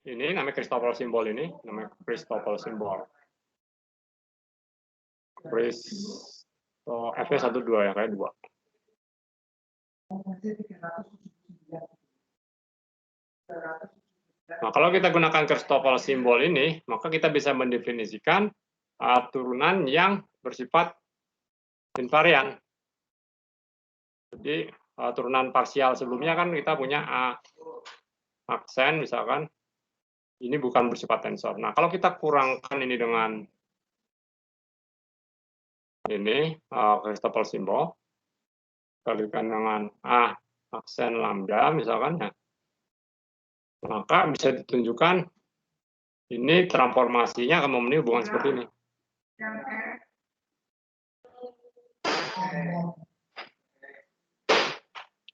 ini namanya Christoffel simbol ini, namanya Christoffel simbol. F-nya 1, 2 ya, kayak 2. Nah, kalau kita gunakan Christoffel simbol ini, maka kita bisa mendefinisikan turunan yang bersifat invarian. Jadi turunan parsial sebelumnya kan kita punya aksen misalkan, ini bukan bersifat tensor. Nah, kalau kita kurangkan ini dengan ini Christoffel simbol, kalikan dengan aksen lambda misalkan ya, maka bisa ditunjukkan ini transformasinya akan memenuhi hubungan seperti ini.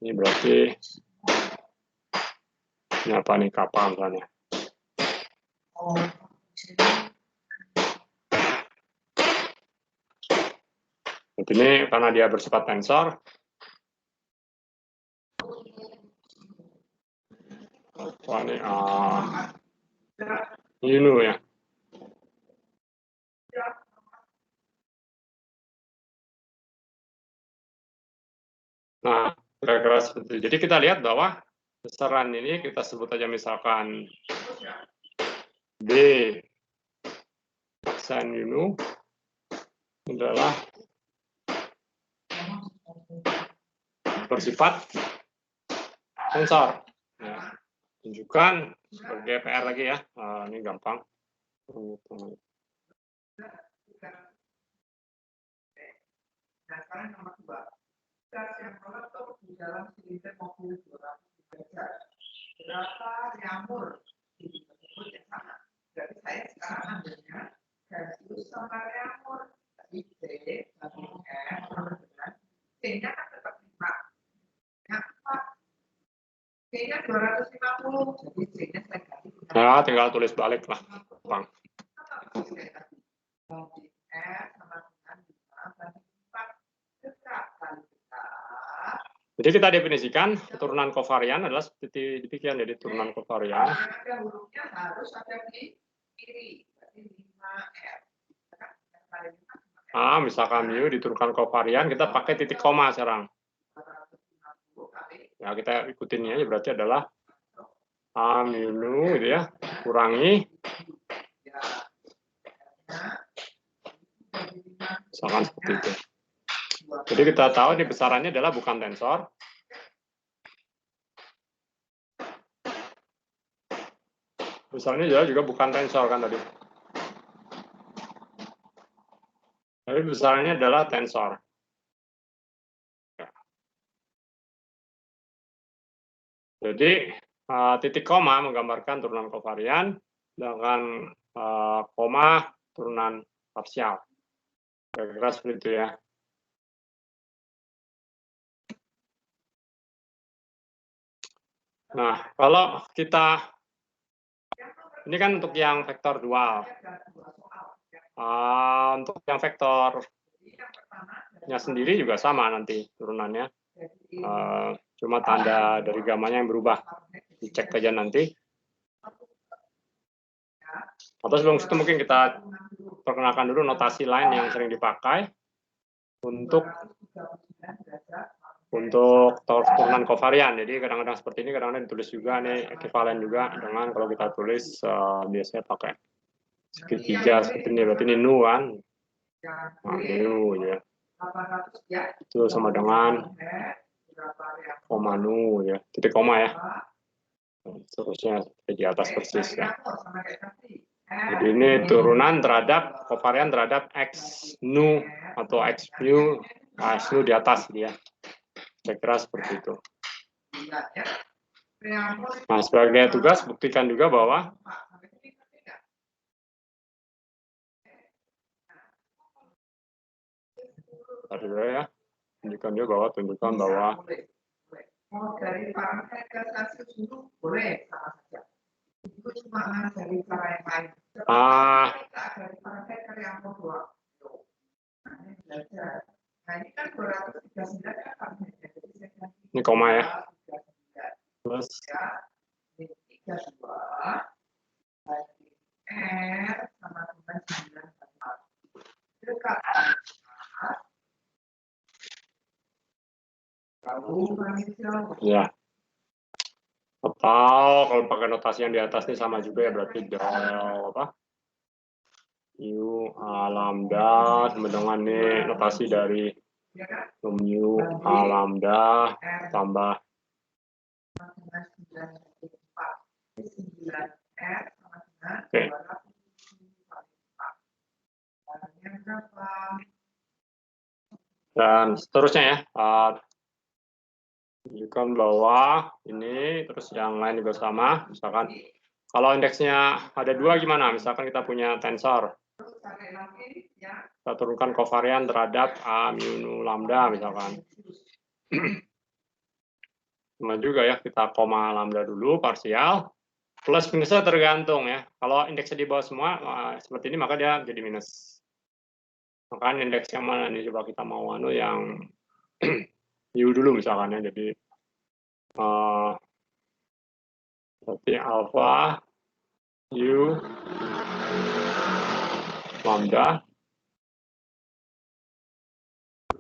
Ini berarti ini apa nih, kapal misalnya. Jadi ini karena dia bersifat tensor, wah ini ini ya. Nah, kira-kira seperti itu. Jadi kita lihat bahwa besaran ini kita sebut aja misalkan B aksen ini adalah bersifat tensor. Ya, tunjukkan sebagai PR lagi ya. Ini gampang. Nah, sekarang nomor 2. Gas yang meletup di dalam silinder mobil 200 derajat. Berapa jamur disebut yang sama? Berarti saya sekarang ambilnya Celsius sama jamur. Tapi C bagi F sama dengan C-nya kan tetap 5. Yang 4. C-nya 250. Jadi C-nya saya ganti. Nah, tinggal tulis balik lah. Bang. Bagi F sama dengan 5 bagi 4. Jadi kita definisikan turunan kovarian adalah seperti demikian. Jadi turunan kovarian. Ada hurufnya harus ada di kiri. Berarti 5R. Misalkan mu diturunkan kovarian, kita pakai titik koma sekarang. Ya, kita ikutin aja, berarti adalah A mu gitu ya, kurangi misalkan seperti itu. Jadi kita tahu di besarannya adalah bukan tensor. Besarnya juga bukan tensor kan tadi. Tapi besarnya adalah tensor. Jadi titik koma menggambarkan turunan kovarian, dengan koma turunan parsial. Kira-kira seperti itu ya. Nah, kalau kita, ini kan untuk yang vektor dual. Untuk yang vektornya sendiri juga sama nanti turunannya. Cuma tanda dari gamanya yang berubah. Dicek aja nanti. Atau sebelum itu mungkin kita perkenalkan dulu notasi lain yang sering dipakai untuk turunan kovarian. Jadi kadang-kadang seperti ini, kadang-kadang ditulis juga nih ekuivalen juga dengan kalau kita tulis biasanya pakai segitiga seperti ini. Berarti ini nu kan, nu ya. Itu sama dengan koma nu ya, titik koma ya. Seterusnya di atas persis ya. Jadi ini turunan terhadap kovarian terhadap x nu atau x mu, x nu di atas dia. Saya kira seperti itu. Nah, sebagai tugas buktikan juga bahwa tadi ya, tunjukkan bahwa dari parameter ke Celsius dulu boleh sama saja. Itu cuma dari cara yang lain. Dari parameter yang kedua. Nah, ini kan 239 kan. Ini koma ya. Plus 32 R sama dengan 9 dekat. Ya. Atau kalau pakai notasi yang di atas ini sama juga ya, berarti del apa? U A lambda sama dengan nih notasi dari mu A lambda tambah oke. Dan seterusnya ya, tunjukkan bawah ini, terus yang lain juga sama. Misalkan kalau indeksnya ada 2 gimana? Misalkan kita punya tensor, kita turunkan kovarian terhadap A mu nu lambda misalkan. Sama juga ya, kita koma lambda dulu parsial. Plus minusnya tergantung ya. Kalau indeksnya di bawah semua seperti ini maka dia jadi minus. Maka indeks yang mana nih, coba kita mau yang U dulu misalkan ya. Jadi berarti alpha U lambda.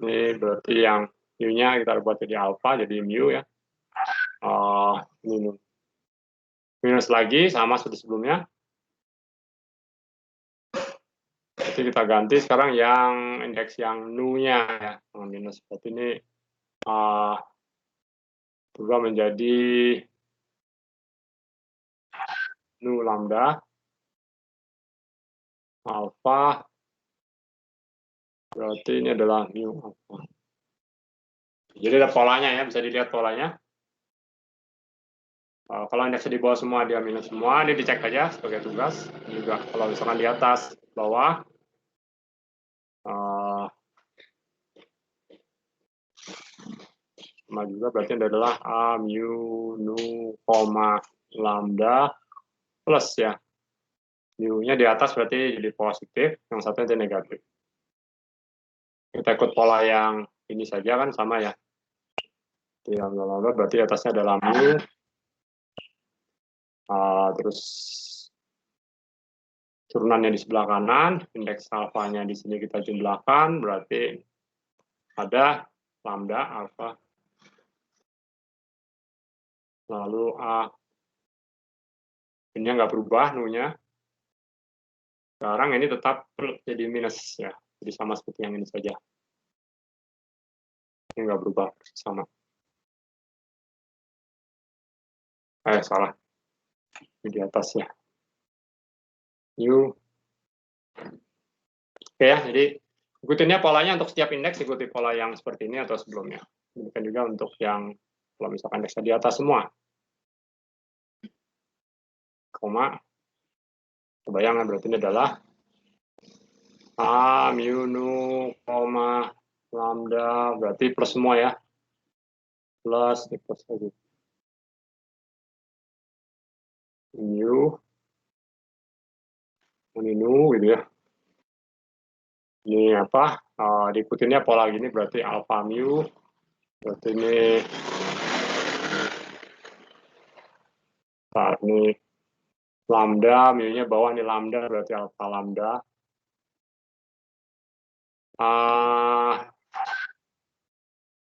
Ini berarti yang U-nya kita buat jadi alpha, jadi mu ya. Minus lagi sama seperti sebelumnya. Jadi kita ganti sekarang yang indeks yang nu-nya ya, minus. Berarti ini berubah menjadi nu lambda alpha, berarti ini adalah mu alpha. Jadi ada polanya ya, bisa dilihat polanya. Kalau indeksnya di bawah semua dia minus semua, ini dicek aja sebagai tugas. Juga kalau misalkan di atas bawah, sama juga berarti adalah A mu nu koma lambda plus ya. Mu-nya di atas berarti jadi positif, yang satu jadi negatif. Kita ikut pola yang ini saja kan sama ya. Yang lambda berarti atasnya adalah mu. Terus turunannya di sebelah kanan, indeks alfanya di sini kita jumlahkan, berarti ada lambda alfa. Lalu A ini nggak berubah nu-nya. Sekarang ini tetap jadi minus ya, jadi sama seperti yang ini saja. Ini nggak berubah, sama. Salah. Ini di atas ya. U. Oke ya, jadi ikutinnya polanya untuk setiap indeks ikuti pola yang seperti ini atau sebelumnya. Demikian juga untuk yang kalau misalkan indeksnya di atas semua. Koma. Kebayang berarti ini adalah A mu nu koma lambda, berarti plus semua ya. Plus lagi. Mu nu gitu ya. Ini apa? Diikutinnya pola gini berarti alpha mu. Berarti ini ini lambda, mu-nya bawah ini lambda berarti alpha lambda.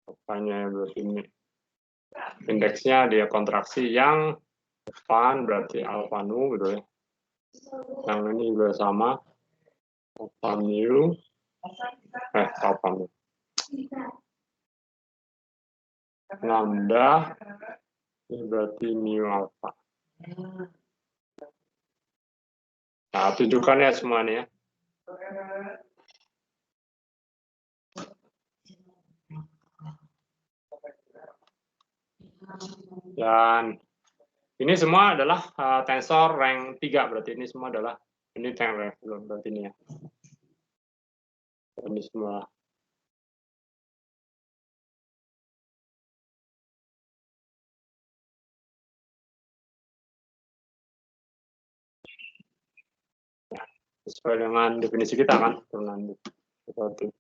Apanya berarti ini indeksnya dia kontraksi yang depan berarti alpha nu gitu ya. Yang ini juga sama alpha mu. Alpha mu. Lambda ini berarti mu alpha. Nah, tunjukkan ya semuanya ya. Dan ini semua adalah tensor rank 3, berarti ini semua adalah ini rank berarti ini ya. Ini semua. Sesuai dengan definisi kita kan, turunan seperti.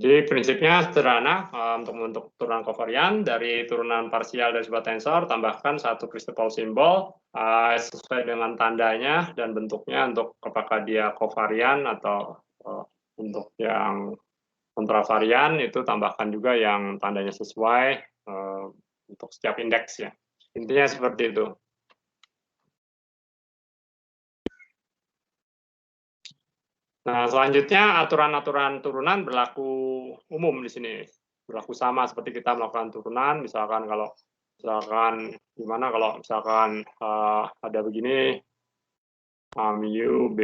Jadi prinsipnya sederhana, untuk turunan kovarian dari turunan parsial dari sebuah tensor tambahkan satu principal simbol sesuai dengan tandanya dan bentuknya untuk apakah dia kovarian atau untuk yang kontravarian itu tambahkan juga yang tandanya sesuai untuk setiap indeks ya. Intinya seperti itu. Nah, selanjutnya aturan-aturan turunan berlaku umum di sini. Berlaku sama seperti kita melakukan turunan, misalkan kalau gimana kalau misalkan ada begini mu b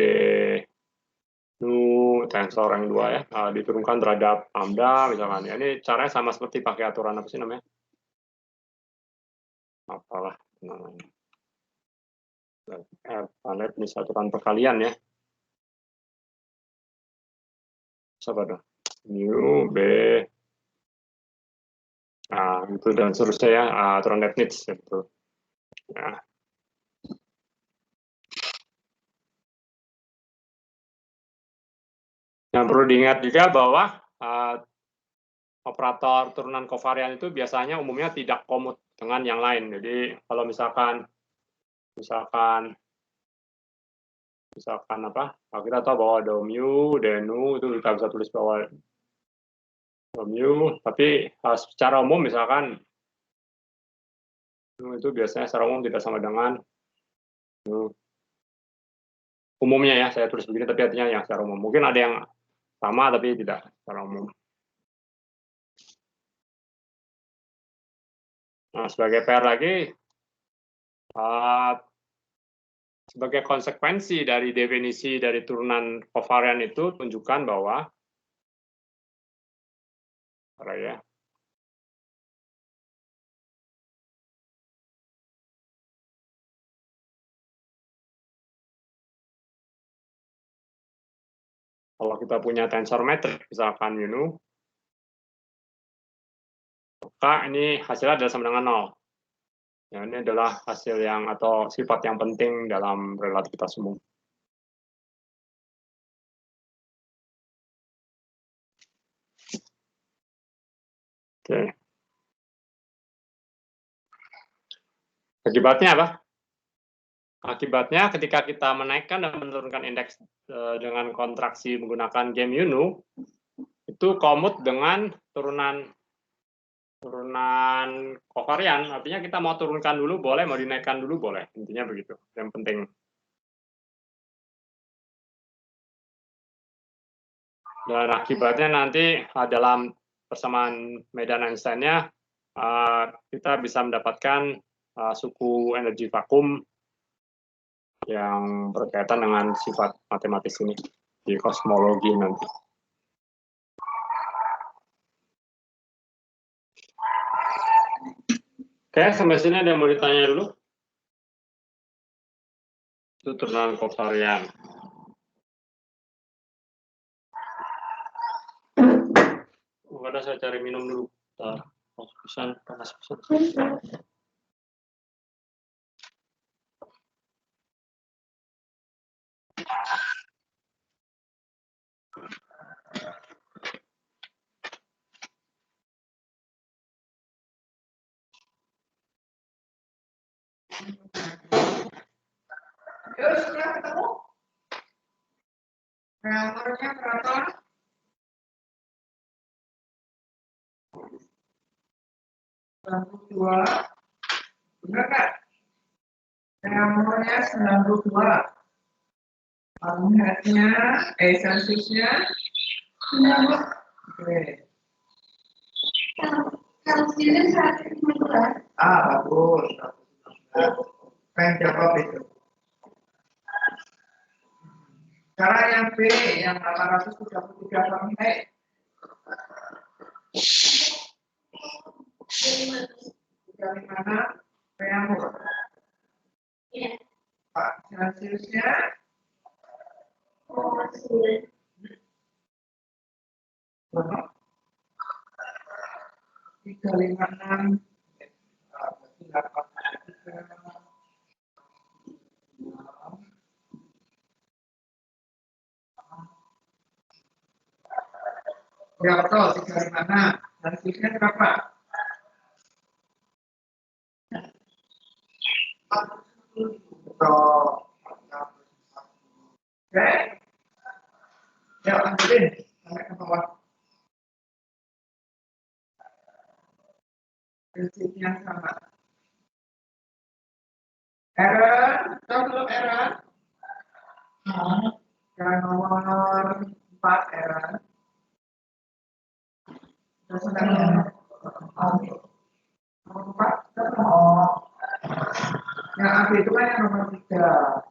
nu tensor yang 2 ya diturunkan terhadap lambda misalkan ya. Ini caranya sama seperti pakai aturan apa sih namanya? Apalah namanya. Ini aturan perkalian ya. Siapa dong? Mu b itu dan seterusnya ya, aturan Leibniz gitu. Nah. Yang perlu diingat juga bahwa operator turunan kovarian itu biasanya umumnya tidak komut dengan yang lain. Jadi kalau misalkan apa? Kita tahu bahwa ada mu, nu itu kita bisa tulis bahwa mu, tapi secara umum misalkan itu biasanya secara umum tidak sama dengan umumnya ya, saya tulis begini tapi artinya yang secara umum. Mungkin ada yang sama tapi tidak secara umum. Nah, sebagai PR lagi, sebagai konsekuensi dari definisi dari turunan kovarian itu tunjukkan bahwa ya, kalau kita punya tensor metrik misalkan maka ini hasilnya adalah sama dengan 0. Ya, ini adalah hasil yang atau sifat yang penting dalam relativitas umum. Oke. Akibatnya apa? Akibatnya ketika kita menaikkan dan menurunkan indeks dengan kontraksi menggunakan game UNU, itu komut dengan turunan kovarian, artinya kita mau turunkan dulu boleh, mau dinaikkan dulu boleh, intinya begitu, yang penting. Dan akibatnya nanti dalam persamaan medan Einstein-nya kita bisa mendapatkan suku energi vakum yang berkaitan dengan sifat matematis ini di kosmologi nanti. Oke, sampai sini ada yang mau ditanya dulu? Itu turunan kovarian. Ada saya cari minum dulu. Pisan, panas pisan. Yuk, sudah ketemu? Nomornya berapa? 92. Benar kan? Nomornya 92. Lihatnya, Celsiusnya. Oke. Kalau sini 115. Bagus. Pengen jawab itu. Sekarang yang B, yang 833 Fahrenheit. Dari mana? Reamus. Iya. Pak, Celsiusnya. 356. Ya betul, 356. Dan fixnya berapa? Betul. Oke. Ya, lanjutin. Sampai ke bawah. Prinsipnya sama. Aaron, tahu belum Aaron? Yang nomor 4, Aaron. Terus nomor 4, yang AB itu kan yang nomor 3.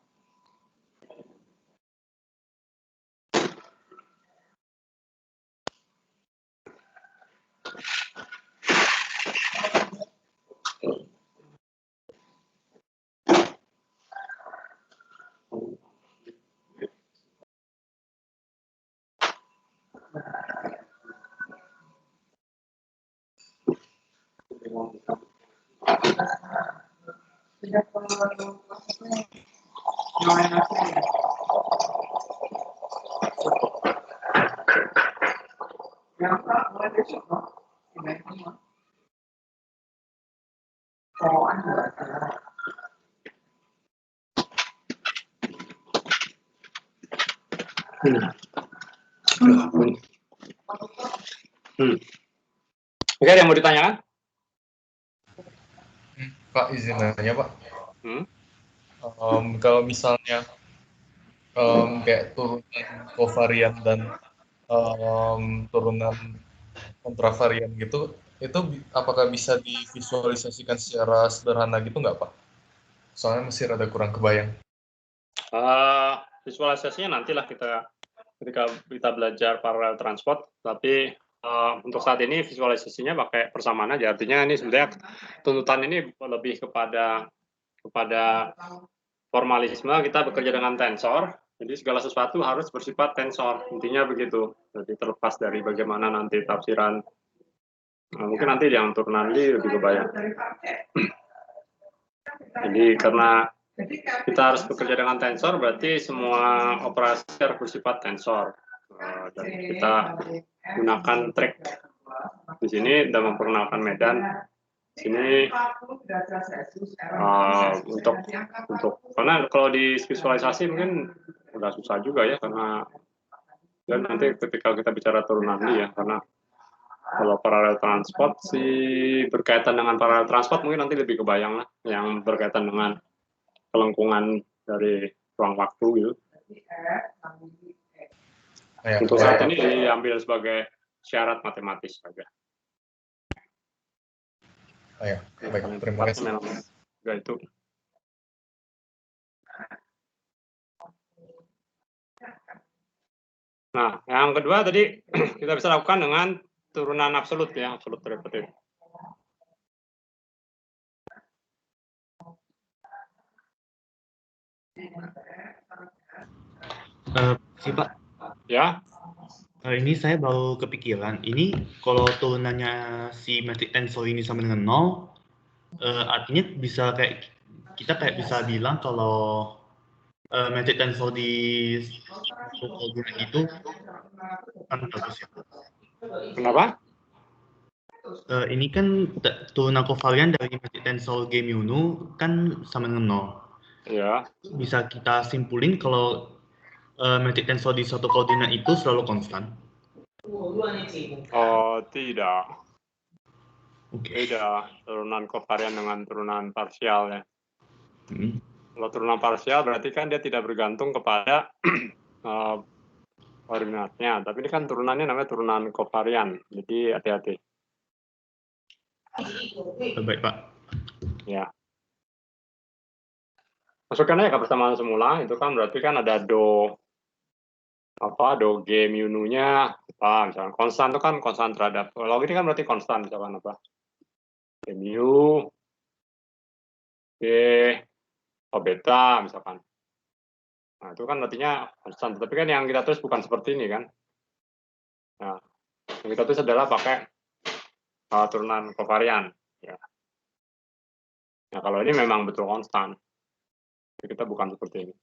Sudah yang tak mulai besok, no? Oh, ada. Oke, ada yang mau ditanyakan? Pak, izin nanya, Pak. Hmm? Kalau misalnya kayak turunan kovarian dan turunan kontravarian gitu, itu apakah bisa divisualisasikan secara sederhana gitu nggak, Pak? Soalnya masih rada kurang kebayang. Visualisasinya nantilah ketika kita belajar parallel transport, tapi untuk saat ini visualisasinya pakai persamaan aja. Artinya ini sebenarnya tuntutan ini lebih kepada formalisme, kita bekerja dengan tensor, jadi segala sesuatu harus bersifat tensor, intinya begitu. Jadi terlepas dari bagaimana nanti tafsiran, mungkin nanti yang turunan Lie lebih kebayang. Jadi karena kita harus bekerja dengan tensor, berarti semua operasi harus bersifat tensor. Dan kita gunakan track di sini dan memperkenalkan medan. Sini untuk karena kalau di visualisasi mungkin udah susah juga ya, karena dan nanti ketika kita bicara turunan Lie ya, karena kalau parallel transport sih berkaitan dengan parallel transport mungkin nanti lebih kebayang lah, yang berkaitan dengan kelengkungan dari ruang waktu gitu. Untuk saat ini diambil sebagai syarat matematis saja. Ya, baik, terima kasih. Juga itu. Nah, yang kedua tadi kita bisa lakukan dengan turunan absolut ya, absolut derivatif. Si Pak. Ya. Ini saya baru kepikiran. Ini kalau turunannya si metric tensor ini sama dengan 0, artinya bisa kayak kita kayak bisa bilang kalau metric tensor di koordinat itu kan bagus ya. Kenapa? Ini kan turunan kovarian dari metric tensor G mu nu kan sama dengan 0. Ya. Bisa kita simpulin kalau metric tensor di suatu koordinat itu selalu konstan. Oh, tidak. Okay. Beda turunan kovarian dengan turunan parsial ya. Kalau turunan parsial berarti kan dia tidak bergantung kepada koordinatnya, tapi ini kan turunannya namanya turunan kovarian, jadi hati-hati. Baik, Pak. Ya. Masukkan aja ke persamaan semula, itu kan berarti kan ada do G mu nu-nya misalkan konstan itu kan konstan terhadap, kalau ini kan berarti konstan misalkan apa? G mu G beta misalkan. Nah, itu kan artinya konstan, tapi kan yang kita tulis bukan seperti ini kan. Nah, yang kita tulis adalah pakai turunan kovarian ya. Nah, kalau ini memang betul konstan. Kita bukan seperti ini.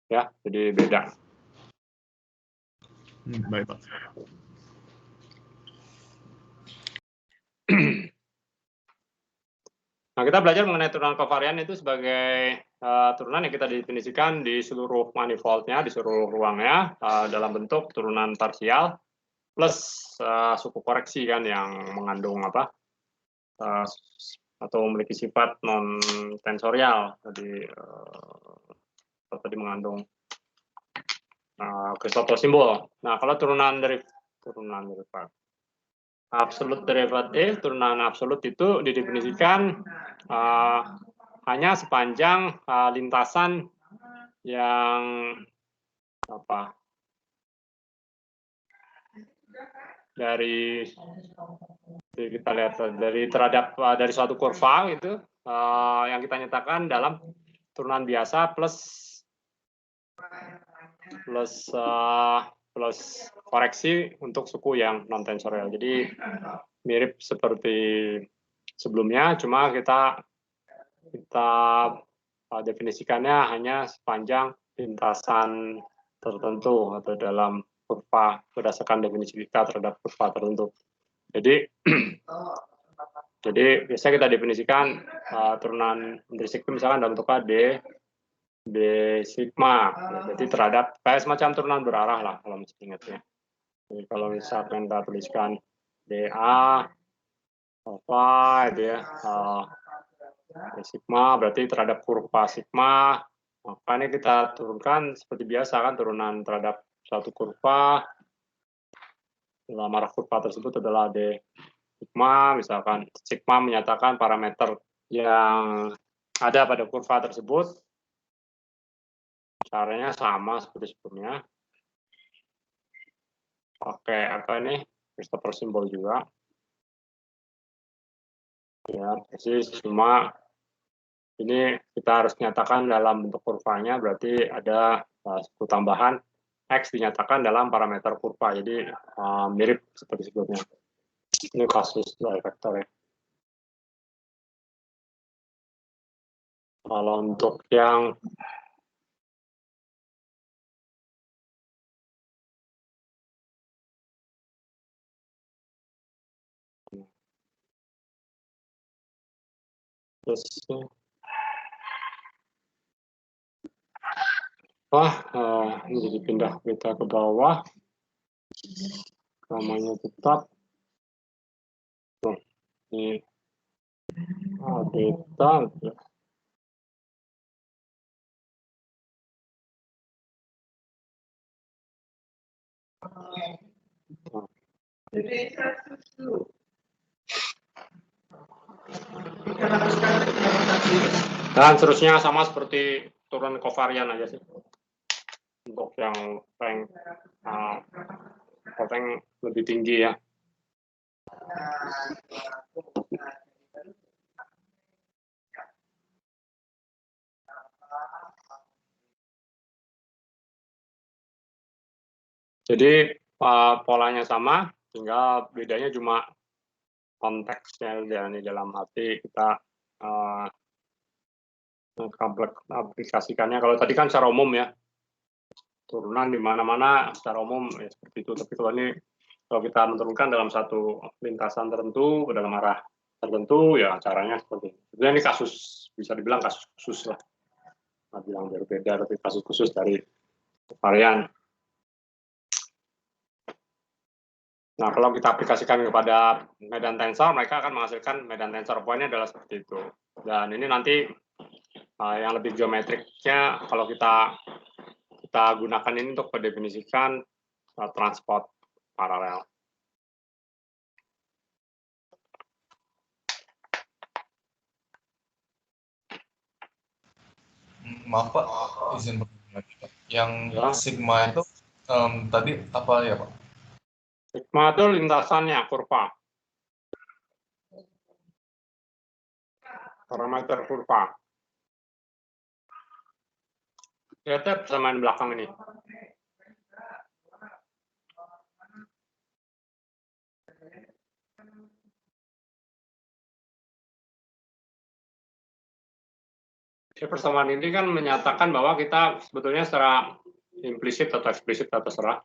ya, jadi beda. Baik, Pak. Nah, kita belajar mengenai turunan kovarian itu sebagai turunan yang kita definisikan di seluruh manifoldnya, di seluruh ruangnya, dalam bentuk turunan parsial plus suku koreksi kan yang mengandung apa atau memiliki sifat non tensorial. Jadi tadi mengandung Aristotle simbol. Nah, kalau turunan derivat absolut derivatif, turunan absolut itu didefinisikan hanya sepanjang lintasan yang apa dari kita lihat dari suatu kurva itu yang kita nyatakan dalam turunan biasa plus koreksi untuk suku yang non tensorial. Jadi mirip seperti sebelumnya, cuma kita definisikannya hanya sepanjang lintasan tertentu atau dalam kurva berdasarkan definisi kita terhadap kurva tertentu. Jadi biasanya kita definisikan turunan intrinsik itu misalkan dalam bentuk D sigma, jadi terhadap kayak semacam turunan berarah lah kalau masih ingatnya. Jadi kalau misalkan kita tuliskan DA alpha itu ya D sigma berarti terhadap kurva sigma, makanya kita turunkan seperti biasa kan turunan terhadap suatu kurva dalam arah kurva tersebut adalah D sigma, misalkan sigma menyatakan parameter yang ada pada kurva tersebut. Caranya sama seperti sebelumnya. Pakai apa ini? Aristotle simbol juga. Ya, persis. Cuma ini kita harus nyatakan dalam bentuk kurvanya, berarti ada suku tambahan X dinyatakan dalam parameter kurva. Jadi mirip seperti sebelumnya. Ini kasus dari vektor ya. Kalau untuk yang terus ini jadi pindah kita ke bawah, namanya tetap ini beta dan seterusnya sama seperti turunan kovarian aja sih. Untuk yang rank lebih tinggi ya. Jadi polanya sama, tinggal bedanya cuma konteksnya dan di dalam arti kita aplikasikannya. Kalau tadi kan secara umum ya, turunan di mana-mana secara umum ya seperti itu. Tapi kalau kita menurunkan dalam satu lintasan tertentu dalam arah tertentu ya caranya seperti itu. Sebenarnya ini kasus bisa dibilang kasus khusus lah. Nah, bilang berbeda tapi kasus khusus dari varian. Nah, kalau kita aplikasikan kepada medan tensor, mereka akan menghasilkan medan tensor poinnya adalah seperti itu. Dan ini nanti yang lebih geometriknya kalau kita gunakan ini untuk mendefinisikan transport paralel. Maaf Pak, izin bertanya lagi Pak. Yang ya. Sigma itu tadi apa ya Pak? Sigma itu lintasannya, kurva. Parameter kurva. Kita bisa main belakang ini. persamaan ini kan menyatakan bahwa kita sebetulnya secara implisit atau eksplisit atau terserah.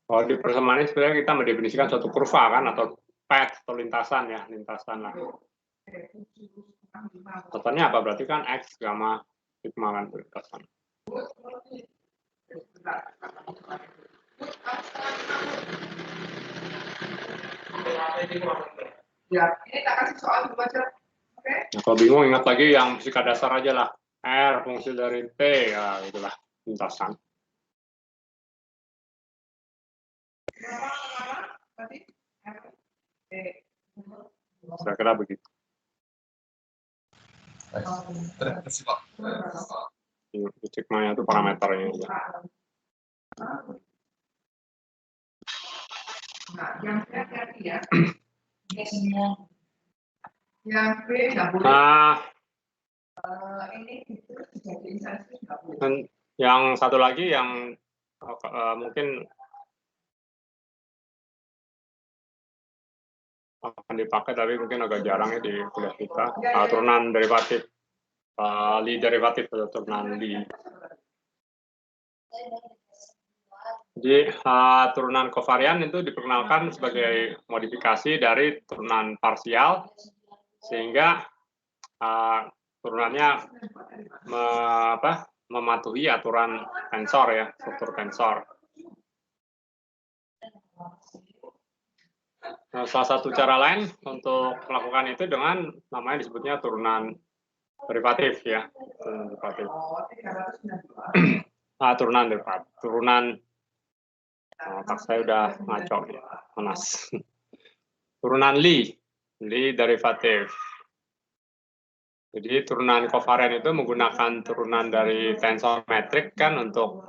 Kalau di persamaan ini sebenarnya kita mendefinisikan suatu kurva kan atau path atau lintasan ya, lintasan lah. Contohnya apa? Berarti kan X, gamma, sigma kan lintasan. Ya, ini tak kasih soal dulu aja. Oke. Nah, kalau bingung ingat lagi yang fisika dasar aja lah. R fungsi dari T, ya itulah lintasan. Tadi Saya kira begitu. Terima kasih, Pak. Sigma itu parameternya. Nah, yang saya tadi ya. Yang B nggak boleh. Nah, Ini itu jadi instansi nggak boleh. dan yang satu lagi yang mungkin akan dipakai tapi mungkin agak jarang ya di kuliah kita, turunan derivatif, Lie derivatif atau turunan Lie. Jadi turunan kovarian itu diperkenalkan sebagai modifikasi dari turunan parsial sehingga turunannya mematuhi aturan tensor ya, struktur tensor. Nah, salah satu cara lain untuk melakukan itu dengan namanya disebutnya turunan derivatif ya, turunan derivatif. Turunan derivatif, otak saya udah ngaco ya, panas. Turunan Lie derivatif. Jadi turunan kovarian itu menggunakan turunan dari tensor metrik kan untuk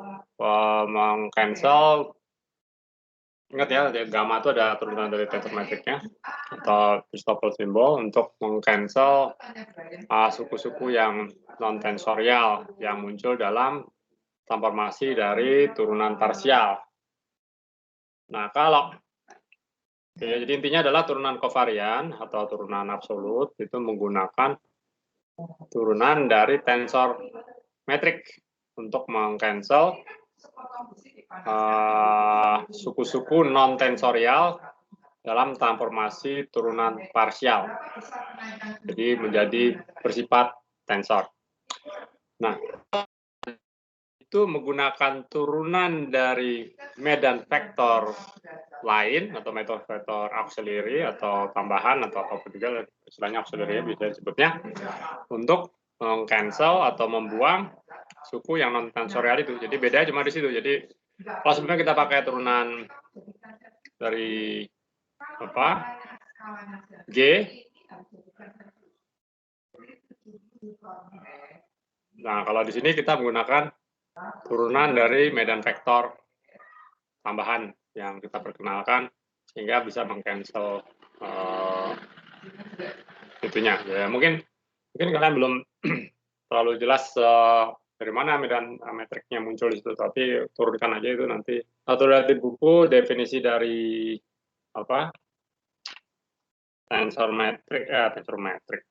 meng-cancel. Ingat ya, gamma itu ada turunan dari tensor metriknya atau Christoffel simbol untuk meng-cancel suku-suku yang non-tensorial yang muncul dalam transformasi dari turunan parsial. Nah, jadi intinya adalah turunan kovarian atau turunan absolut itu menggunakan turunan dari tensor metrik untuk meng-cancel suku-suku non-tensorial dalam transformasi turunan parsial. Jadi menjadi bersifat tensor. Nah, itu menggunakan turunan dari medan vektor lain atau medan vektor auxiliary atau tambahan atau apapun juga istilahnya auxiliary bisa disebutnya untuk meng-cancel atau membuang suku yang non tensorial itu. Jadi bedanya cuma di situ. Jadi kalau sebenarnya kita pakai turunan dari G, nah kalau di sini kita menggunakan turunan dari medan vektor tambahan yang kita perkenalkan sehingga bisa meng-cancel itunya. Ya, mungkin kalian belum terlalu jelas dari mana medan metriknya muncul di situ, tapi turunkan aja itu nanti. Atau lihat di buku definisi dari tensor metrik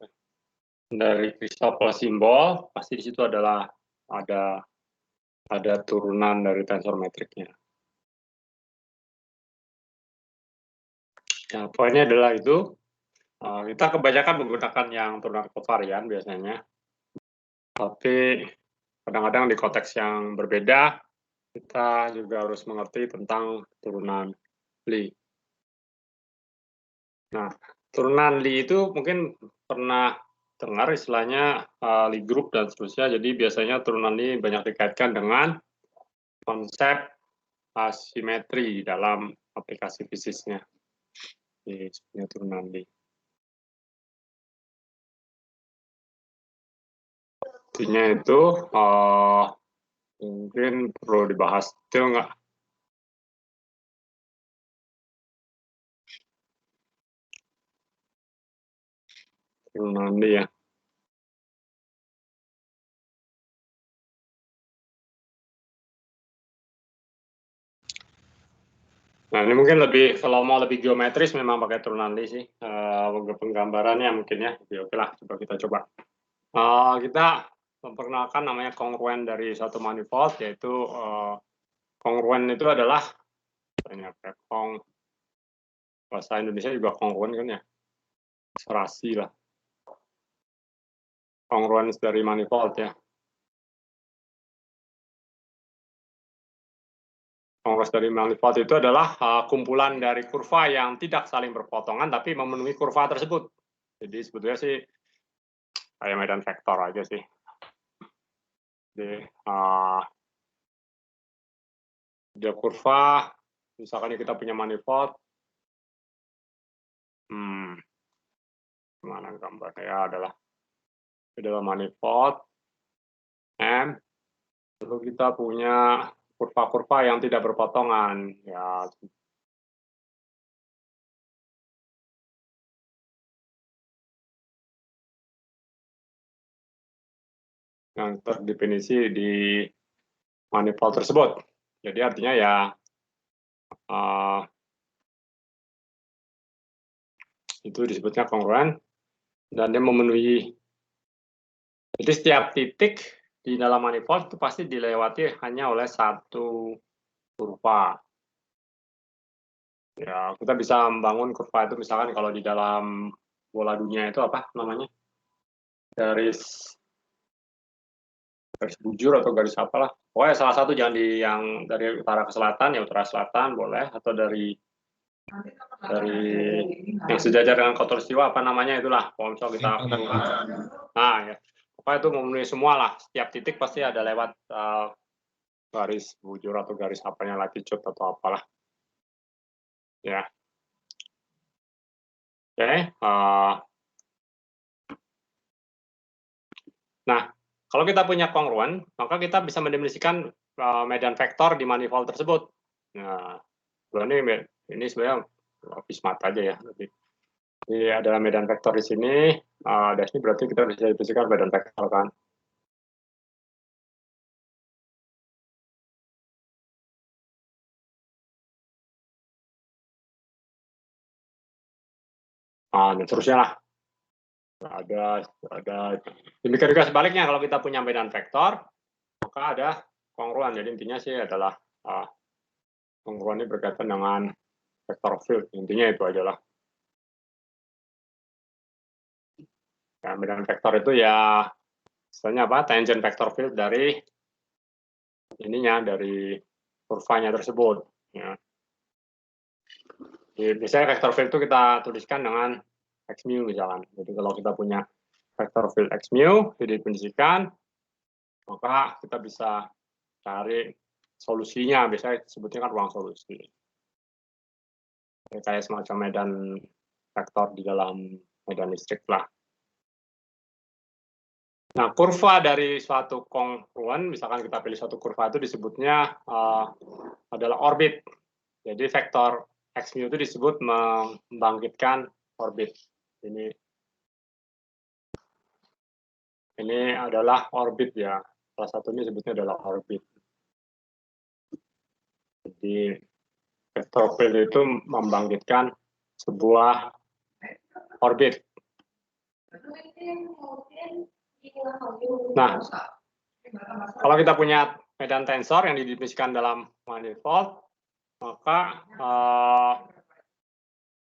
dari Christoffel simbol, pasti di situ adalah ada turunan dari tensor metriknya. Ya, poinnya adalah itu. Kita kebanyakan menggunakan yang turunan kovarian biasanya. Tapi kadang-kadang di konteks yang berbeda, kita juga harus mengerti tentang turunan Lie. Nah, turunan Lie itu mungkin pernah dengar istilahnya Lie group dan seterusnya. Jadi biasanya turunan Lie banyak dikaitkan dengan konsep asimetri dalam aplikasi fisiknya. Ini sebenarnya turunan Lie. Intinya itu mungkin perlu dibahas detail nggak? Turunan Lie ya. Nah, ini mungkin kalau mau lebih geometris memang pakai turunan Lie sih. Penggambarannya mungkin ya. Oke lah, coba kita coba. Kita memperkenalkan namanya kongruen dari suatu manifold, yaitu kongruen itu adalah bahasa Indonesia juga kongruen kan ya, serasi lah, kongruens dari manifold ya. Kongruens dari manifold itu adalah kumpulan dari kurva yang tidak saling berpotongan tapi memenuhi kurva tersebut. Jadi sebetulnya sih kayak medan vektor aja sih. Jadi dia kurva, misalkan kita punya manifold, mana gambarnya ya, adalah manifold M, lalu kita punya kurva-kurva yang tidak berpotongan ya. Yang terdefinisi di manifold tersebut. Jadi artinya ya itu disebutnya kongruen dan dia memenuhi. Jadi setiap titik di dalam manifold itu pasti dilewati hanya oleh satu kurva. Ya, kita bisa membangun kurva itu misalkan kalau di dalam bola dunia itu apa namanya? Garis bujur atau garis apalah. Pokoknya salah satu, jangan di yang dari utara ke selatan, ya utara selatan boleh, atau dari yang sejajar dengan khatulistiwa apa namanya itulah. Kalau misalnya kita nah ya. Pokoknya itu memenuhi semua lah. Setiap titik pasti ada lewat garis bujur atau garis apanya, latitude atau apalah. Ya. Oke. Nah, kalau kita punya kongruen, maka kita bisa mendefinisikan medan vektor di manifold tersebut. Nah, ini sebenarnya Bismat aja ya. Ini adalah medan vektor di sini. Dari sini berarti kita bisa definisikan medan vektor kan. Dan terusnya lah. Ada demikian juga sebaliknya, kalau kita punya medan vektor, maka ada kongruen. Jadi intinya sih adalah kongruen ini berkaitan dengan vector field. Intinya itu aja lah. Ya, medan vektor itu ya misalnya apa? Tangent vector field dari ininya, dari kurvanya tersebut. Ya. Jadi, biasanya vector field itu kita tuliskan dengan x mu misalkan. Jadi kalau kita punya vector field x mu didefinisikan, maka kita bisa cari solusinya. Biasanya sebutnya kan ruang solusi. Kayak semacam medan vektor di dalam medan listrik lah. Nah, kurva dari suatu kongruen, misalkan kita pilih suatu kurva itu disebutnya adalah orbit. Jadi vektor x mu itu disebut membangkitkan orbit. Ini adalah orbit ya. Salah satunya disebutnya adalah orbit. Jadi vector field itu membangkitkan sebuah orbit. Nah, kalau kita punya medan tensor yang didefinisikan dalam manifold, maka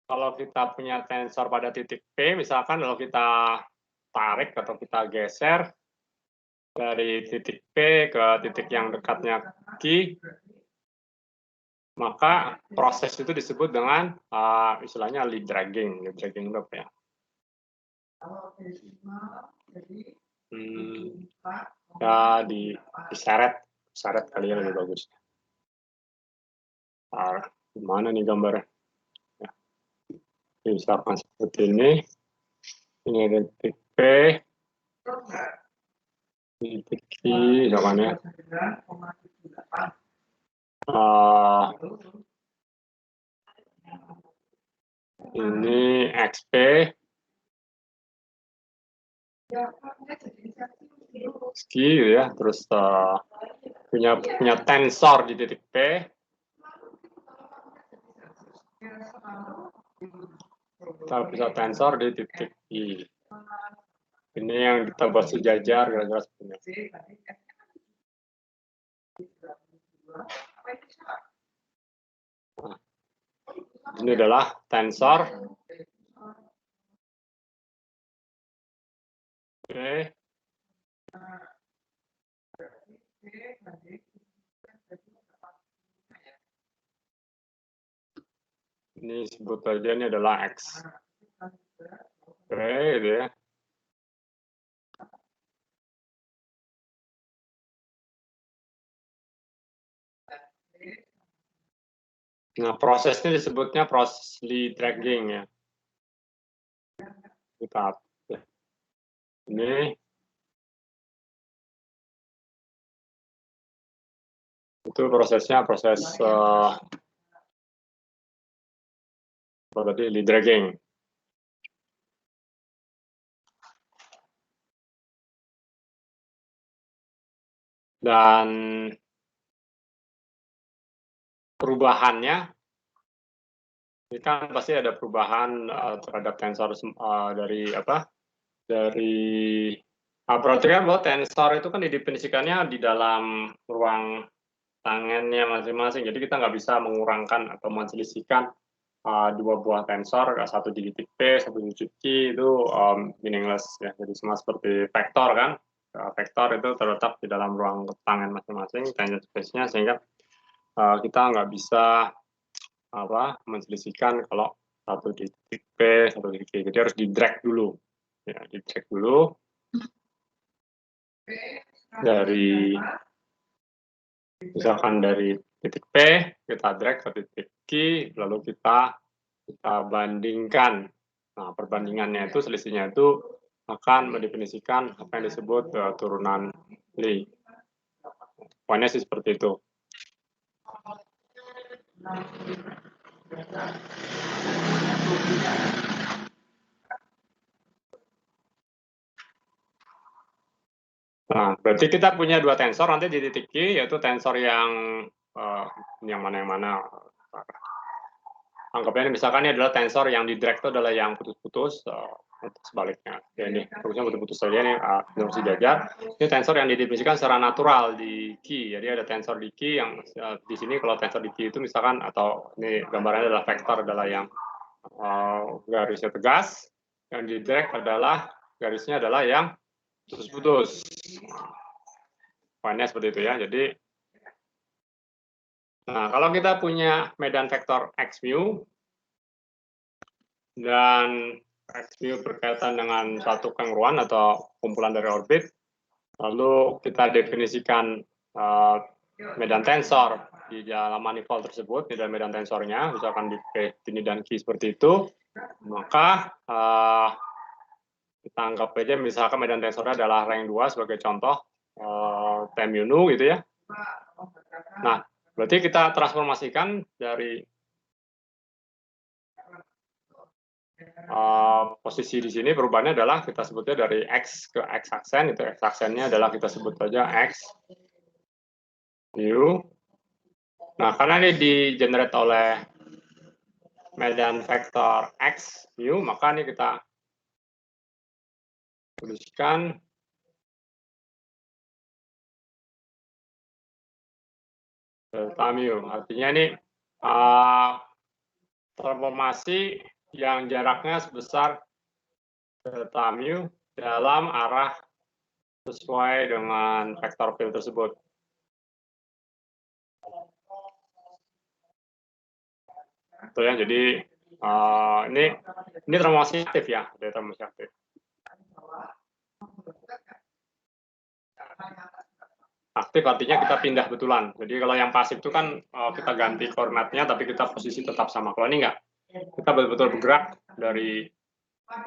kalau kita punya tensor pada titik P, misalkan kalau kita tarik atau kita geser dari titik P ke titik yang dekatnya Q, maka proses itu disebut dengan istilahnya lead dragging. Lead dragging itu apa ya? Ya diseret kali ya, lebih bagus. Gimana nih gambarnya? Ya. Misalkan seperti ini. Ini ada titik P. Titik Q, misalkan ya. Ini XP. Ski ya, terus punya tensor di titik P. Kita bisa tensor di titik I. Ini yang kita buat sejajar kira-kira seperti ini. Nah, ini adalah tensor. Oke. Ini sebut aja ini adalah X. Oke, gitu ya. Nah, prosesnya disebutnya proses Lie dragging ya. Kita ini itu prosesnya proses apa tadi Lie dragging. Dan perubahannya ini kan pasti ada perubahan terhadap tensor dari apa? Dari perhatikan bahwa tensor itu kan didefinisikannya di dalam ruang tangannya masing-masing. Jadi kita nggak bisa mengurangkan atau menselisihkan dua buah tensor, satu di titik P, satu di titik Q, itu meaningless ya. Jadi sama seperti vektor kan. Vektor itu terletak di dalam ruang tangan masing-masing, tangent space-nya, sehingga kita nggak bisa menselisihkan kalau satu di titik P, satu di titik Q. Jadi harus di drag dulu. Ya, di drag dulu dari misalkan dari titik P kita drag ke titik Q, lalu kita bandingkan. Nah, perbandingannya itu, selisihnya itu akan mendefinisikan apa yang disebut turunan Lie. Poinnya sih seperti itu. Nah, berarti kita punya dua tensor nanti di titik Q, yaitu tensor yang mana. Anggapnya misalkan ini adalah tensor yang di drag itu adalah yang putus-putus, sebaliknya. Ya, ini harusnya putus-putus saja nih, menurut sejajar. Ini tensor yang didefinisikan secara natural di Q. Jadi ada tensor di Q yang di sini kalau tensor di Q itu misalkan, atau ini gambarannya adalah vektor adalah yang garisnya tegas, yang di drag adalah garisnya adalah yang putus-putus. Poinnya seperti itu ya. Jadi nah, kalau kita punya medan vektor x mu dan x mu berkaitan dengan satu kengruan atau kumpulan dari orbit, lalu kita definisikan medan tensor di dalam manifold tersebut, di dalam medan tensornya, misalkan di P, ini dan Q seperti itu, maka kita anggap aja misalkan medan tensornya adalah rank 2 sebagai contoh, T mu nu gitu ya. Nah, berarti kita transformasikan dari posisi di sini, perubahannya adalah kita sebutnya dari X ke X aksen, itu X aksennya adalah kita sebut saja X mu. Nah, karena ini di-generate oleh medan vektor X mu, maka ini kita tuliskan delta mu. Artinya ini transformasi yang jaraknya sebesar delta mu dalam arah sesuai dengan vektor field tersebut. Itu ya, jadi ini transformasi aktif ya, transformasi aktif. Aktif artinya kita pindah betulan. Jadi kalau yang pasif itu kan kita ganti koordinatnya, tapi kita posisi tetap sama. Kalau ini enggak, kita betul-betul bergerak dari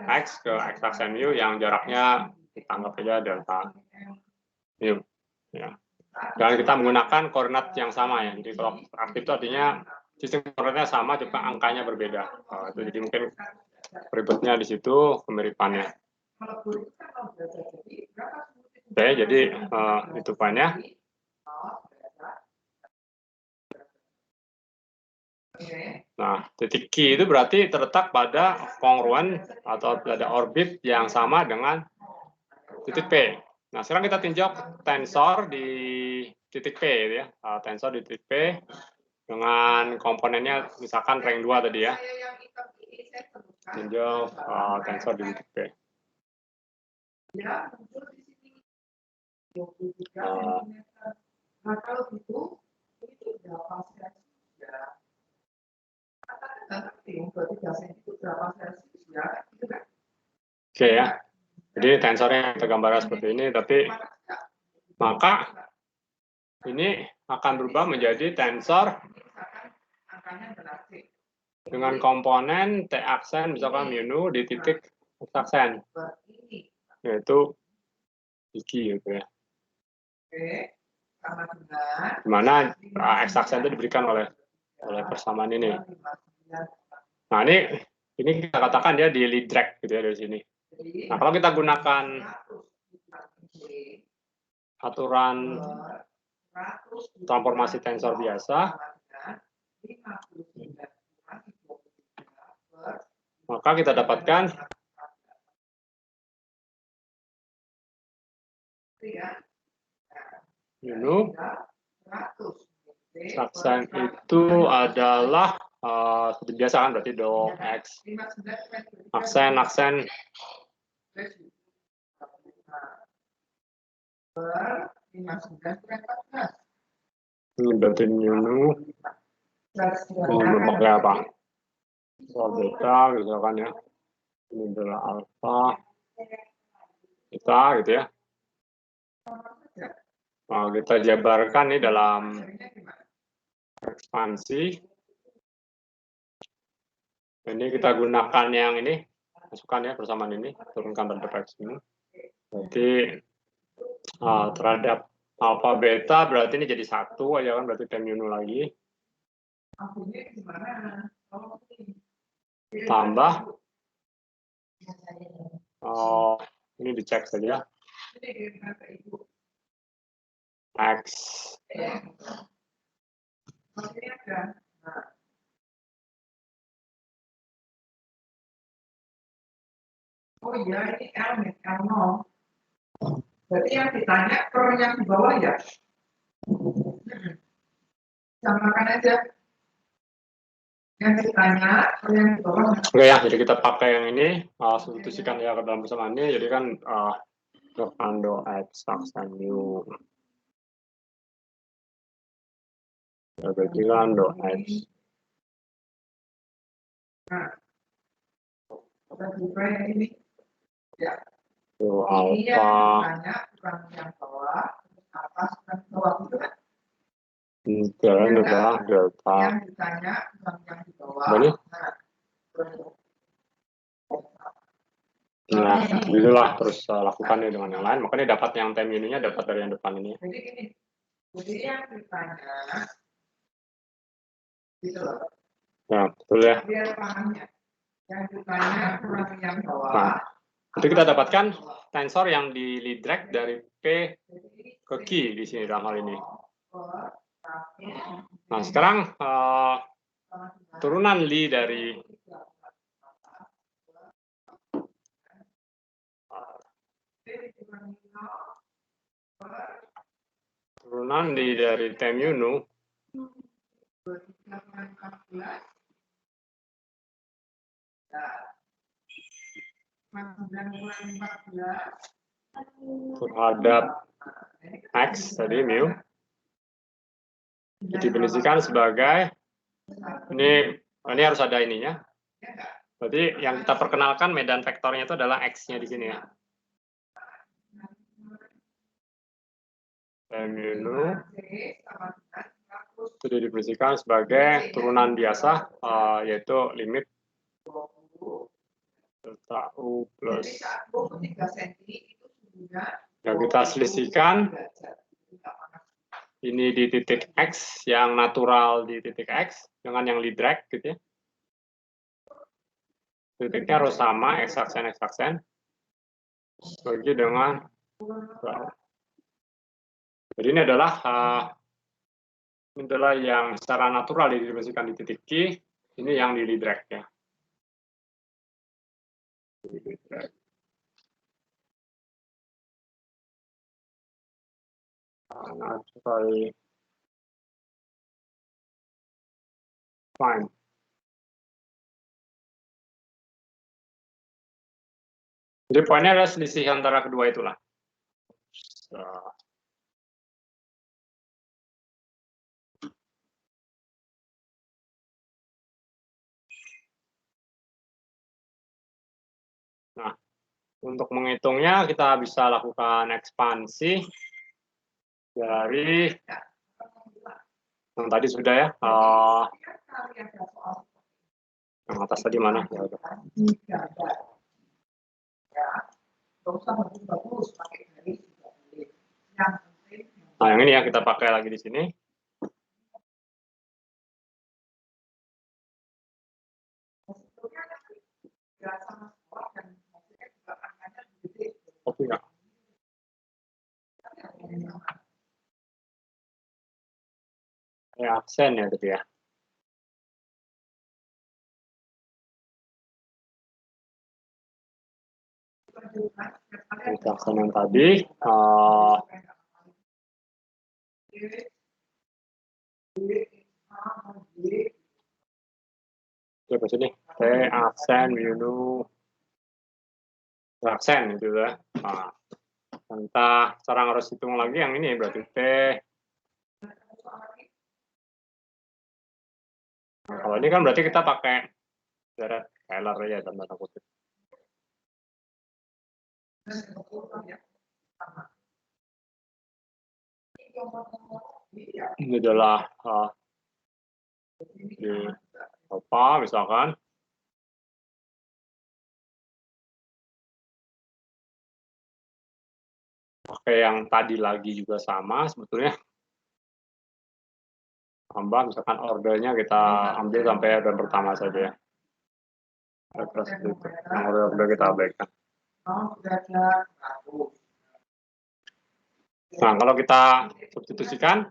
X ke X aksen mu yang jaraknya kita anggap saja delta mu. Ya. Dan kita menggunakan koordinat yang sama ya. Jadi kalau aktif itu artinya sistem koordinatnya sama, cuma angkanya berbeda. Itu jadi mungkin ribetnya di situ kemiripannya. Oke, jadi itu poinnya. Nah, titik Q itu berarti terletak pada kongruen atau pada orbit yang sama dengan titik P. Nah, sekarang kita tinjau tensor di titik P gitu ya. Tensor di titik P dengan komponennya misalkan rank 2 tadi ya. Tinjau tensor di titik P. Ya, muncul di sini 23 cm. Nah, kalau gitu, itu berapa Celsius ya? Katakan nggak ngerti, 23 cm itu berapa Celsius ya? Gitu kan? Oke ya. Jadi tensornya tergambar seperti ini, tapi maka ini akan berubah menjadi tensor dengan komponen T aksen misalkan mu di titik X aksen, yaitu iki gitu ya. Dimana X aksen itu diberikan oleh persamaan ini. Nah ini kita katakan dia di lead drag gitu ya dari sini. Nah kalau kita gunakan aturan transformasi tensor biasa, maka kita dapatkan mu aksen itu adalah seperti biasa kan, berarti do X aksen ini berarti mu pakai apa? Soal beta misalkan ya, ini adalah alfa beta gitu ya. Nah, kita jabarkan nih dalam ekspansi. Ini kita gunakan yang ini, masukkan ya persamaan ini, turunkan terhadap X ini. Berarti terhadap alfa beta berarti ini jadi 1 aja kan, berarti T mu lagi. Tambah ini dicek saja X oh iya, ini L nih, L0. Berarti yang ditanya per yang di bawah ya? Samakan aja. Yang ditanya per yang di bawah. Oke ya, jadi kita pakai yang ini, substitusikan ya ke dalam persamaan ini, jadi kan do X aksen mu. Ya, berarti kan do X. Nah, kita buka yang ini. Ya. Do Ini yang alfa. ditanya bukan yang bawah, atas dan bawah itu kan? Jalan adalah delta. Yang ditanya bukan yang di bawah. Boleh? Nah, itulah terus lakukan dengan yang lain. Makanya dapat yang T mu-nya dapat dari yang depan ini. Jadi gini, jadi yang ditanya gitu loh. Ya, betul ya. Biar pahamnya. Yang ditanya kurang yang bawah. Nah, itu kita dapatkan tensor yang di lead drag dari P ke Q di sini dalam hal ini. Nah, sekarang turunan Li dari T mu nu terhadap X tadi mu didefinisikan sebagai ini harus ada ininya. Berarti yang kita perkenalkan medan vektornya itu adalah X-nya di sini ya. T mu nu itu didefinisikan sebagai turunan biasa, yaitu limit delta U plus. Yang kita selisihkan ini di titik X, yang natural di titik X, dengan yang lead drag gitu ya. Titiknya harus sama, X aksen, bagi dengan jadi ini adalah yang secara natural didefinisikan di titik Q, ini yang di lead drag ya. Try fine. Jadi poinnya adalah selisih antara kedua itulah. Nah, untuk menghitungnya kita bisa lakukan ekspansi dari yang tadi sudah ya. Yang atas tadi mana? Ya udah. Nah, yang ini ya kita pakai lagi di sini. Oke, ya. Ya, absen ya gitu ya. Absen yang tadi. Coba sini. T absen menu absen gitu ya. Nah, entah cara harus hitung lagi yang ini berarti T. Nah, kalau ini kan berarti kita pakai deret scalar ya dalam tanda kutip. Ini adalah di apa misalkan pakai yang tadi lagi juga sama sebetulnya. Tambah misalkan ordernya kita ambil sampai order pertama saja ya. Terus itu yang order kita abaikan. Nah, kalau kita substitusikan,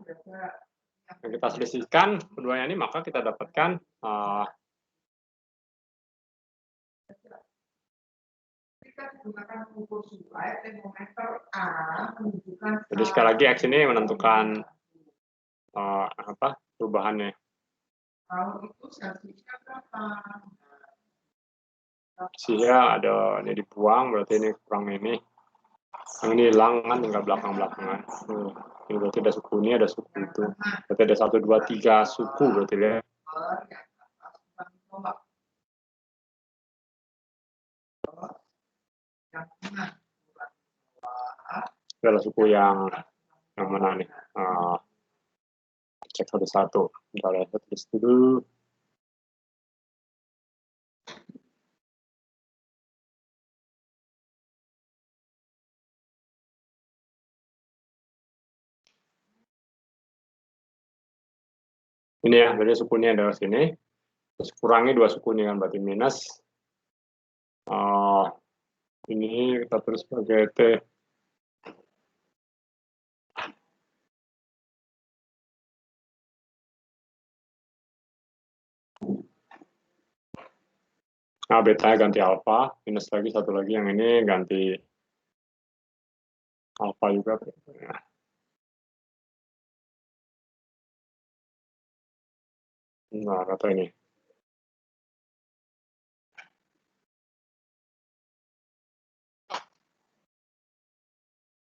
kita selisihkan keduanya ini, maka kita dapatkan jadi sekali lagi X ini menentukan apa perubahannya. Sehingga ada ini dibuang, berarti ini kurang ini. Yang ini hilang kan tinggal belakang-belakangan. Ini berarti ada suku ini, ada suku itu. Berarti ada 1, 2, 3 suku berarti ya. Adalah suku yang mana nih? Cek satu-satu. Bentar ya, saya tulis dulu. Ini ya, berarti sukunya adalah sini. Terus kurangi 2 suku ini kan berarti minus. Ini kita tulis sebagai T. Nah, beta ganti alfa, minus lagi satu lagi yang ini ganti alfa juga. Nah, kata ini.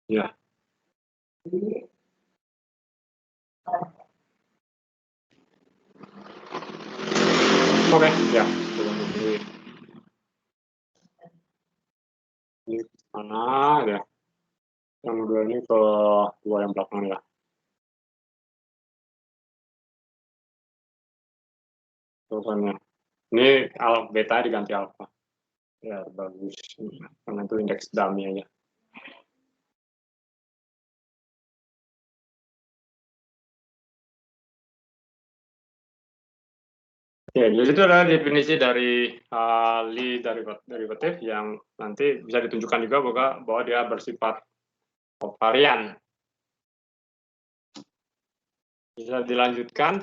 Ya. Oke, ya. Ini mana ya? Yang dua ini ke dua yang belakang ya. Terusannya. Ini beta diganti alfa. Ya, bagus. Karena itu indeks dummy aja. Ya, jadi itu adalah definisi dari Lie derivatif yang nanti bisa ditunjukkan juga bahwa dia bersifat kovarian. Bisa dilanjutkan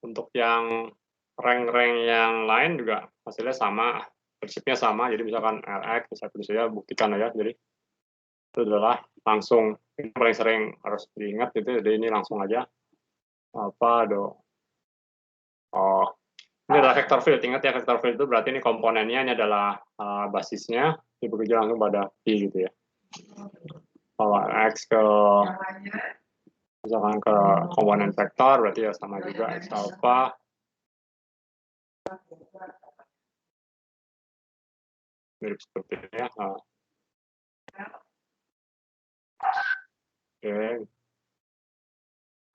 untuk yang rank-rank yang lain juga hasilnya sama, prinsipnya sama. Jadi misalkan Lx bisa saja buktikan aja. Jadi itu adalah langsung Ini paling sering harus diingat itu, jadi ini langsung aja apa dong. Oh, ini adalah vector field. Ingat ya, vector field itu berarti ini komponennya ini adalah basisnya, ini bekerja langsung pada P gitu ya. Kalau X ke misalkan ke komponen vektor berarti ya sama juga X alpha mirip seperti ini ya. Oke.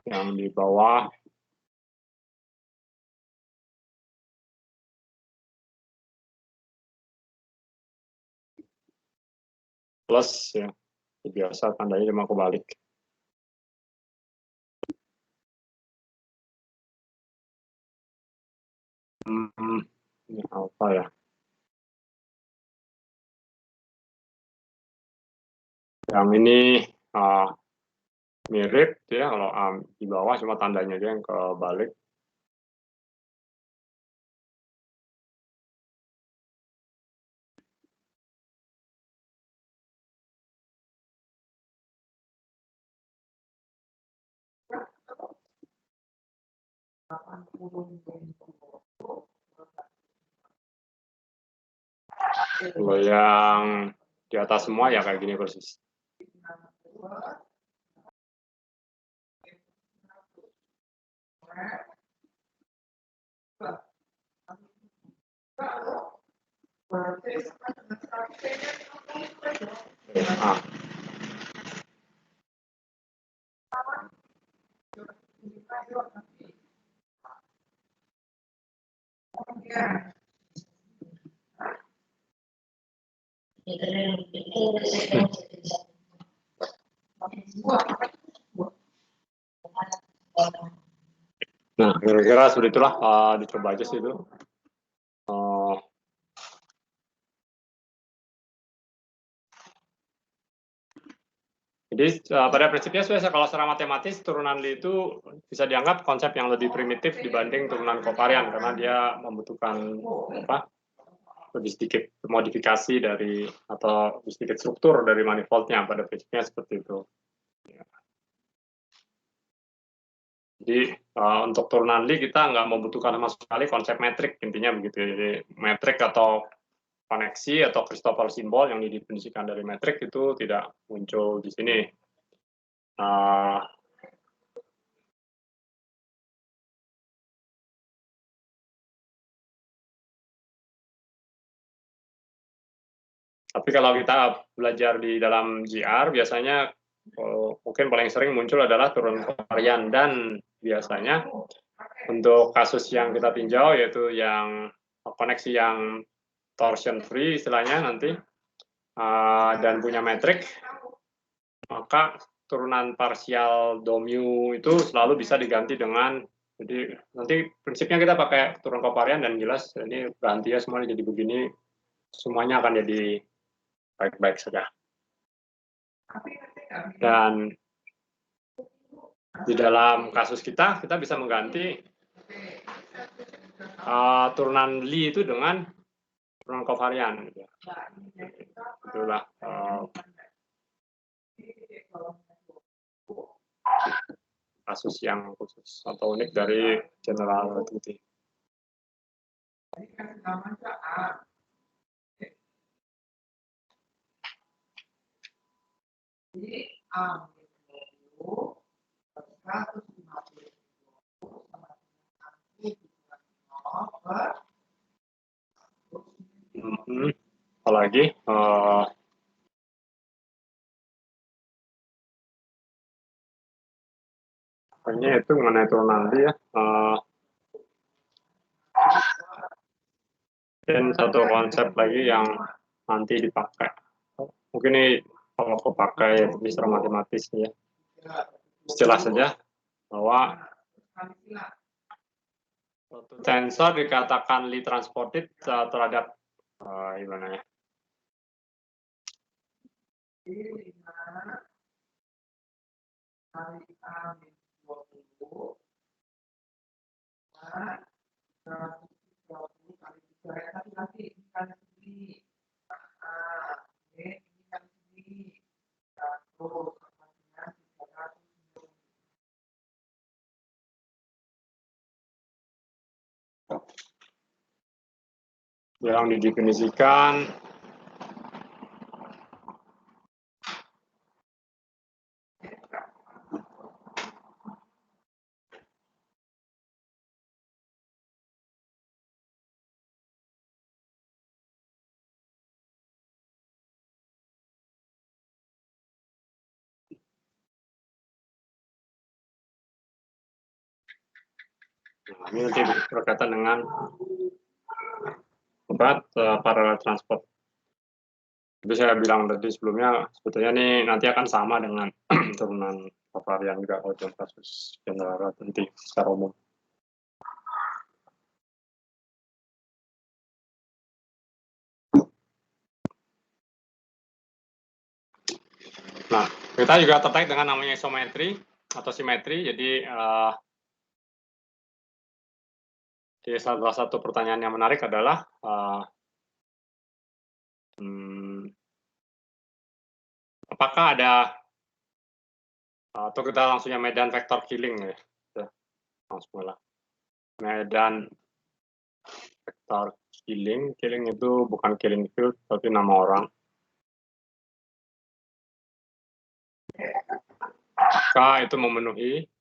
Yang di bawah plus ya, biasa tandanya cuma kebalik. Ini alpha ya. Yang ini mirip ya, kalau di bawah cuma tandanya aja yang kebalik. Kalau yang di atas semua ya kayak gini persis. Nah, kira-kira seperti itulah, dicoba aja sih itu. Jadi pada prinsipnya sebenarnya kalau secara matematis turunan Lie itu bisa dianggap konsep yang lebih primitif dibanding turunan kovarian karena dia membutuhkan lebih sedikit modifikasi dari atau lebih sedikit struktur dari manifoldnya. Pada prinsipnya seperti itu. Jadi untuk turunan Lie kita nggak membutuhkan sama sekali konsep metrik, intinya begitu. Jadi metrik atau koneksi atau Christoffel simbol yang didefinisikan dari metrik itu tidak muncul di sini. Tapi kalau kita belajar di dalam GR, biasanya mungkin paling sering muncul adalah turun kovarian, dan biasanya untuk kasus yang kita tinjau yaitu yang koneksi yang torsion free istilahnya nanti dan punya metrik, maka turunan parsial domu itu selalu bisa diganti dengan, jadi nanti prinsipnya kita pakai turun kovarian dan jelas ini ganti ya semuanya jadi begini, semuanya akan jadi baik-baik saja. Dan di dalam kasus kita bisa mengganti turunan Lie itu dengan turunan kovarian. Itulah kasus yang khusus atau unik dari general relativity. Jadi apalagi hanya itu mengenai turunan Lie ya. Dan satu konsep lagi yang nanti dipakai, mungkin ini kalau aku pakai secara matematis ya, istilah saja bahwa tensor dikatakan Lie transported terhadap gimana ya? yang didefinisikan ini nanti berkaitan dengan parallel transport. Jadi saya bilang tadi sebelumnya, sebetulnya ini nanti akan sama dengan turunan kovarian juga kalau dalam kasus general relativity secara umum. Nah, kita juga tertarik dengan namanya isometri atau simetri. Jadi salah satu pertanyaan yang menarik adalah apakah ada atau kita langsungnya medan vektor killing ya, langsung lah. Medan vektor killing itu bukan killing field tapi nama orang. K itu memenuhi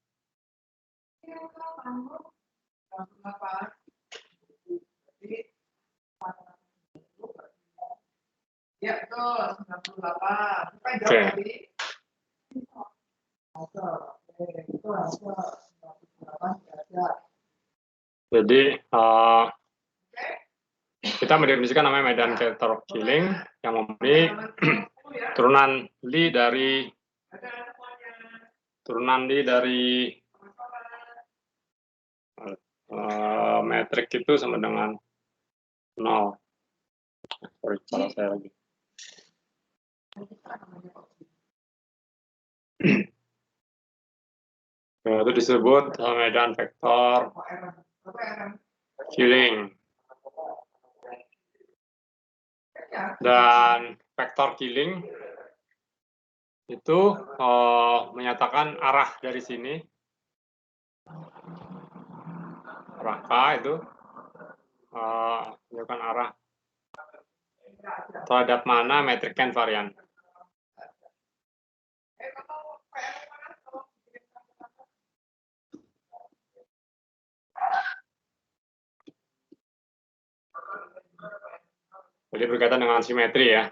ya betul 98. Oke. Jadi kita mendefinisikan namanya medan vektor killing yang memenuhi turunan Lie dari metrik itu sama dengan 0. Sorry, salah saya lagi. Nah, itu disebut medan vektor killing. Dan vektor killing itu menyatakan arah dari sini, arah K itu menunjukkan arah terhadap mana metriknya invarian. Jadi berkaitan dengan simetri ya.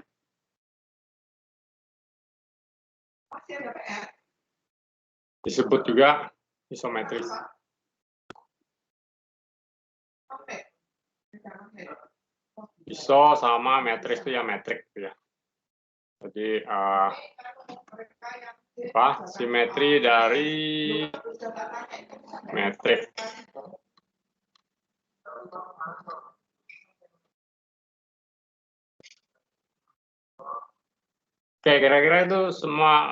Disebut juga isometris. Iso sama metris itu ya metrik ya. Jadi simetri dari metrik. Oke, kira-kira itu semua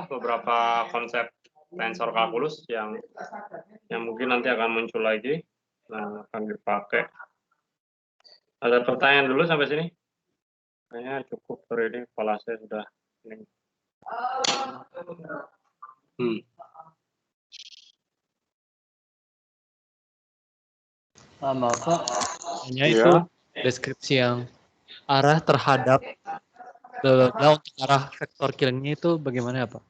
beberapa konsep tensor kalkulus yang mungkin nanti akan muncul lagi, akan dipakai. Ada pertanyaan dulu sampai sini? Kayaknya cukup hari ini, kepala saya sudah pening. Maaf Pak, hanya itu deskripsi yang arah terhadap untuk arah vektor killingnya itu bagaimana ya Pak?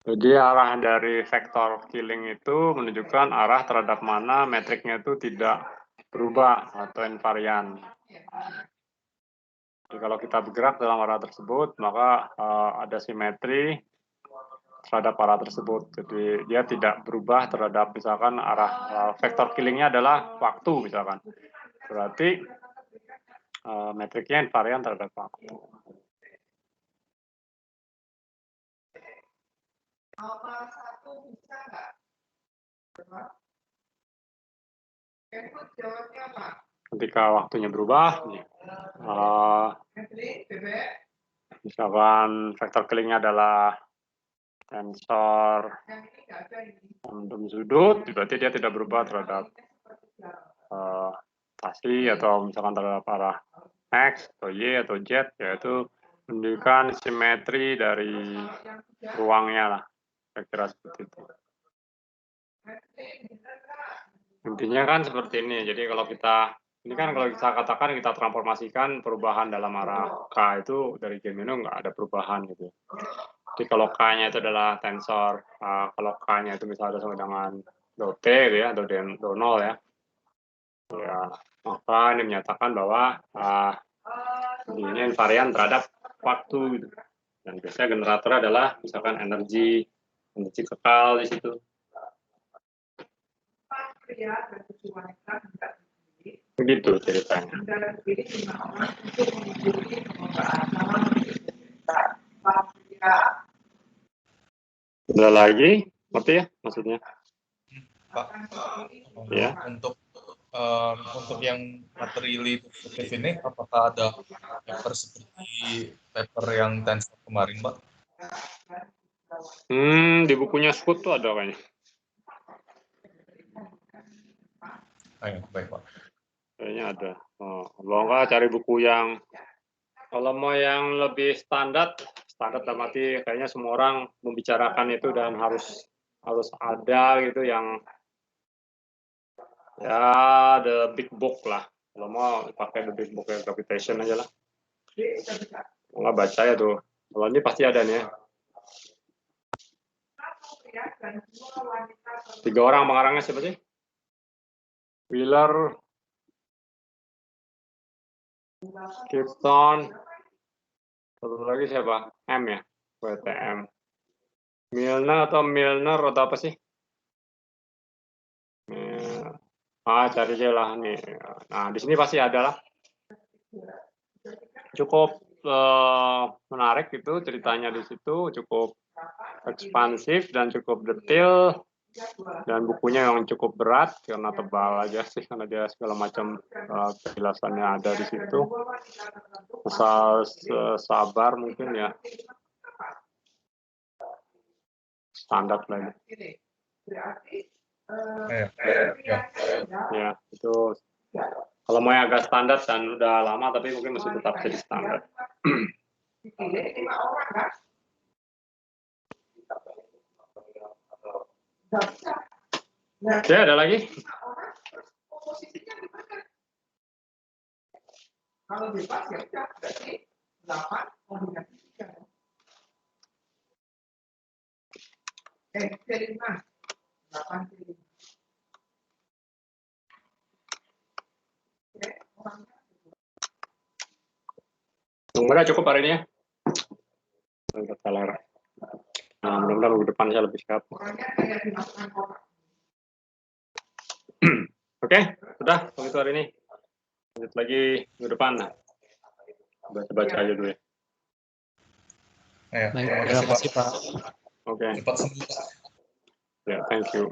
Jadi arah dari vektor killing itu menunjukkan arah terhadap mana metriknya itu tidak berubah atau invarian. Jadi kalau kita bergerak dalam arah tersebut, maka ada simetri terhadap arah tersebut. Jadi dia tidak berubah terhadap misalkan arah vektor killingnya adalah waktu misalkan. Berarti metriknya invarian terhadap waktu. Nomor 1 bisa nggak? Input jawabnya apa? Ketika waktunya berubah, misalkan vektor killingnya adalah tensor momentum sudut, berarti dia tidak berubah terhadap pasti atau misalkan terhadap arah X atau Y atau Z, yaitu menunjukkan simetri dari ruangnya lah, kira-kira seperti itu. Intinya kan seperti ini. Jadi kalau ini kan kalau kita katakan kita transformasikan perubahan dalam arah K itu dari Gemino nggak ada perubahan gitu. Jadi kalau K-nya itu adalah tensor, kalau K-nya itu misalnya sama dengan do T gitu ya, do nol ya. Ya, maka ini menyatakan bahwa ini invarian terhadap waktu gitu. Dan biasanya generator adalah misalkan energi kekal di situ. Begitu ceritanya. Ada lagi, ngerti ya maksudnya? Pak, Ya. Untuk yang materially deskriptif ini, apakah ada paper seperti paper yang tensor kemarin, Pak? Di bukunya Scoot tuh ada kayaknya. Ayo, baik, Pak. Kayaknya ada. Kalau nggak cari buku yang, kalau mau yang lebih standar dalam arti kayaknya semua orang membicarakan itu dan harus ada gitu yang ya the big book lah. Kalau mau pakai the big book ya gravitation aja lah. Nggak baca ya tuh. Kalau ini pasti ada nih ya. 3 orang pengarangnya siapa sih? Wheeler, Kirsten, satu lagi siapa? M ya? WTM. Milner atau apa sih? Cari aja lah nih. Nah, di sini pasti ada lah. Cukup menarik itu ceritanya di situ, cukup ekspansif dan cukup detail, dan bukunya yang cukup berat karena tebal aja sih, karena dia segala macam penjelasannya ada di situ. Asal sabar mungkin ya, standar lah ini. Ya itu kalau mau yang agak standar dan udah lama tapi mungkin masih tetap jadi standar. Oke, ada lagi? Kalau bebas ya udah berarti 8 kombinasi 3. Dari 5. 8 dari 5. Nomornya cukup hari ini ya. Salah. Nah, mudah-mudahan minggu depan saya lebih siap. Oke, sudah begitu hari ini. Lanjut lagi minggu depan. Nah, baca aja dulu ya. Ayo, Baik, terima kasih Pak. Oke. Cepat sembuh. Ya, thank you.